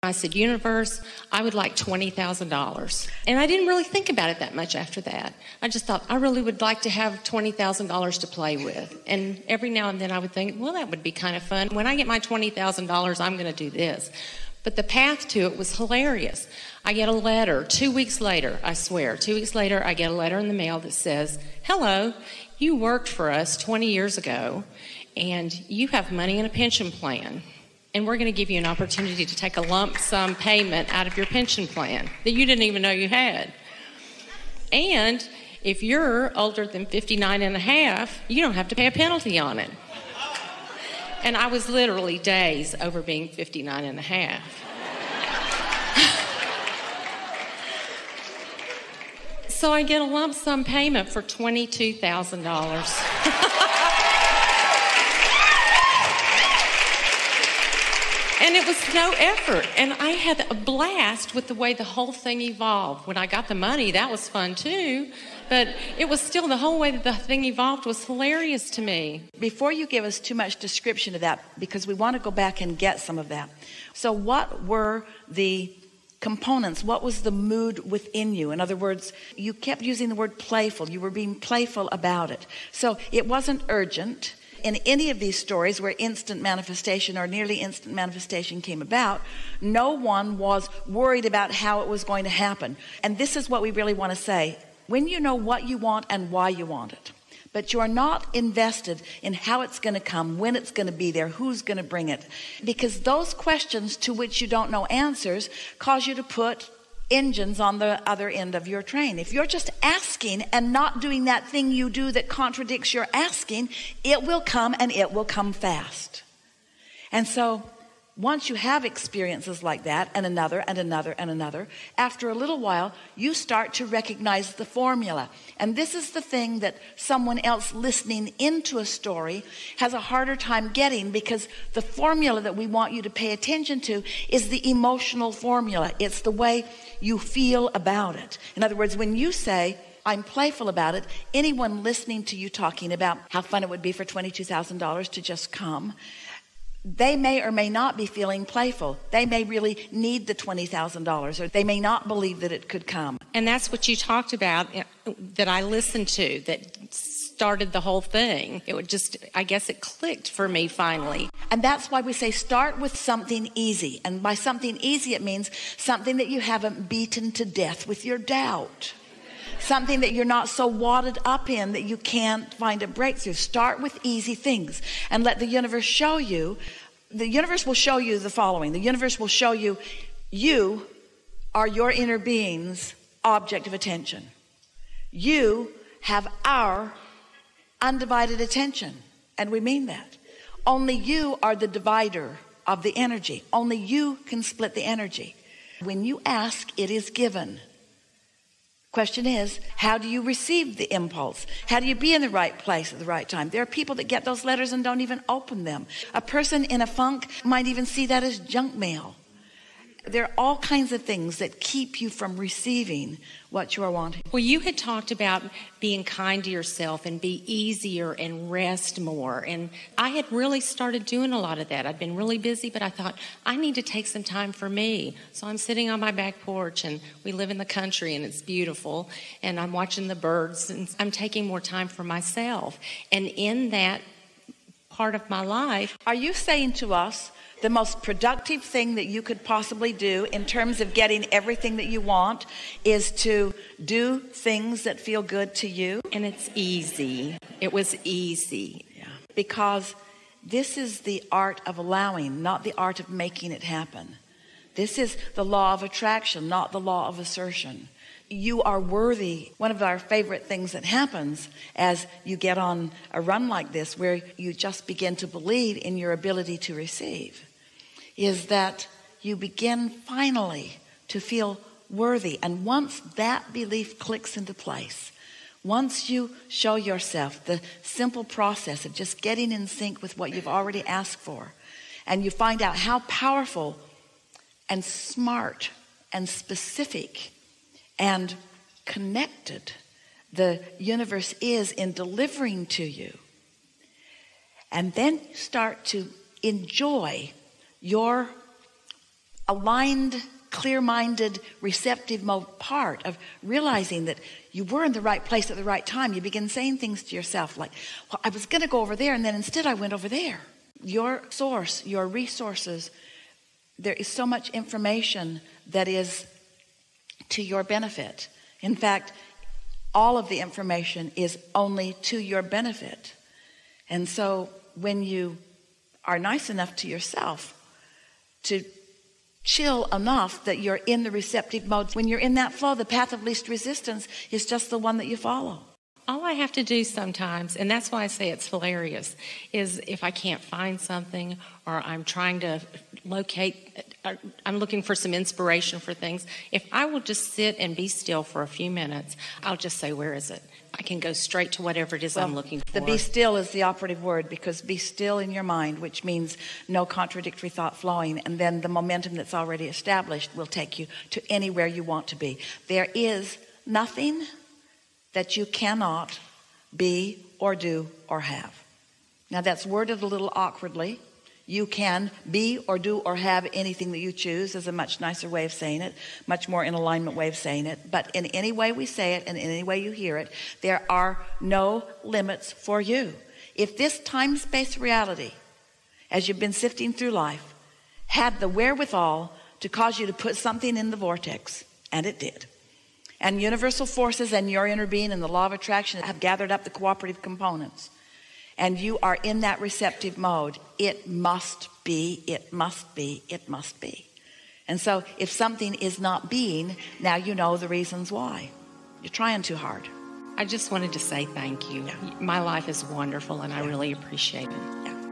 I said, universe, I would like $20,000. And I didn't really think about it that much after that. I just thought, I really would like to have $20,000 to play with. And every now and then I would think, well, that would be kind of fun. When I get my $20,000, I'm going to do this. But the path to it was hilarious. I get a letter 2 weeks later, I swear, 2 weeks later, I get a letter in the mail that says, hello, you worked for us 20 years ago, and you have money in a pension plan. And we're going to give you an opportunity to take a lump sum payment out of your pension plan that you didn't even know you had. And if you're older than 59 and a half, you don't have to pay a penalty on it. And I was literally days over being 59 and a half. So I get a lump sum payment for $22,000. And it was no effort. And I had a blast with the way the whole thing evolved. When I got the money, that was fun too. But it was still, the whole way that the thing evolved was hilarious to me. Before you give us too much description of that, because we want to go back and get some of that. So what were the components? What was the mood within you? In other words, you kept using the word playful. You were being playful about it. So it wasn't urgent. In any of these stories where instant manifestation or nearly instant manifestation came about, no one was worried about how it was going to happen. And this is what we really want to say. When you know what you want and why you want it, but you are not invested in how it's going to come, when it's going to be there, who's going to bring it, because those questions to which you don't know answers cause you to put engines on the other end of your train. If you're just asking and not doing that thing you do that contradicts your asking, it will come, and it will come fast. And so once you have experiences like that, and another and another and another, after a little while you start to recognize the formula. And this is the thing that someone else listening into a story has a harder time getting, because the formula that we want you to pay attention to is the emotional formula. It's the way you feel about it. In other words, when you say, I'm playful about it, anyone listening to you talking about how fun it would be for $22,000 to just come, they may or may not be feeling playful. They may really need the $20,000, or they may not believe that it could come. And that's what you talked about that I listened to that started the whole thing. It would just, I guess it clicked for me finally. And that's why we say start with something easy. And by something easy, it means something that you haven't beaten to death with your doubt. Something that you're not so wadded up in that you can't find a breakthrough. Start with easy things and let the universe show you. The universe will show you the following. The universe will show you, you are your inner being's object of attention. You have our undivided attention. And we mean that. Only you are the divider of the energy. Only you can split the energy. When you ask, it is given. Question is, how do you receive the impulse? How do you be in the right place at the right time? There are people that get those letters and don't even open them. A person in a funk might even see that as junk mail. There are all kinds of things that keep you from receiving what you are wanting. Well, you had talked about being kind to yourself and be easier and rest more. And I had really started doing a lot of that. I'd been really busy, but I thought, I need to take some time for me. So I'm sitting on my back porch, and we live in the country, and it's beautiful. And I'm watching the birds, and I'm taking more time for myself. And in that part of my life... Are you saying to us, the most productive thing that you could possibly do in terms of getting everything that you want is to do things that feel good to you? And it's easy. It was easy. Yeah. Because this is the art of allowing, not the art of making it happen. This is the law of attraction, not the law of assertion. You are worthy. One of our favorite things that happens as you get on a run like this, where you just begin to believe in your ability to receive, is that you begin finally to feel worthy. And once that belief clicks into place, once you show yourself the simple process of just getting in sync with what you've already asked for, and you find out how powerful and smart and specific and connected the universe is in delivering to you, and then start to enjoy your aligned, clear-minded, receptive mode part of realizing that you were in the right place at the right time. You begin saying things to yourself like, well, I was going to go over there, and then instead I went over there. Your source, your resources, there is so much information that is to your benefit. In fact, all of the information is only to your benefit. And so when you are nice enough to yourself to chill enough that you're in the receptive mode, when you're in that flow, the path of least resistance is just the one that you follow. All I have to do sometimes, and that's why I say it's hilarious, is if I can't find something or I'm trying to locate, I'm looking for some inspiration for things. If I will just sit and be still for a few minutes, I'll just say, where is it? I can go straight to whatever it is I'm looking for. The be still is the operative word, because be still in your mind, which means no contradictory thought flowing, and then the momentum that's already established will take you to anywhere you want to be. There is nothing that you cannot be or do or have. Now that's worded a little awkwardly. You can be or do or have anything that you choose is a much nicer way of saying it, much more in alignment way of saying it. But in any way we say it and in any way you hear it, there are no limits for you. If this time-space reality, as you've been sifting through life, had the wherewithal to cause you to put something in the vortex, and it did, and universal forces and your inner being and the law of attraction have gathered up the cooperative components, and you are in that receptive mode, it must be, it must be, it must be. And so if something is not being, now you know the reasons why. You're trying too hard. I just wanted to say thank you. Yeah. My life is wonderful, and I really appreciate it. Yeah.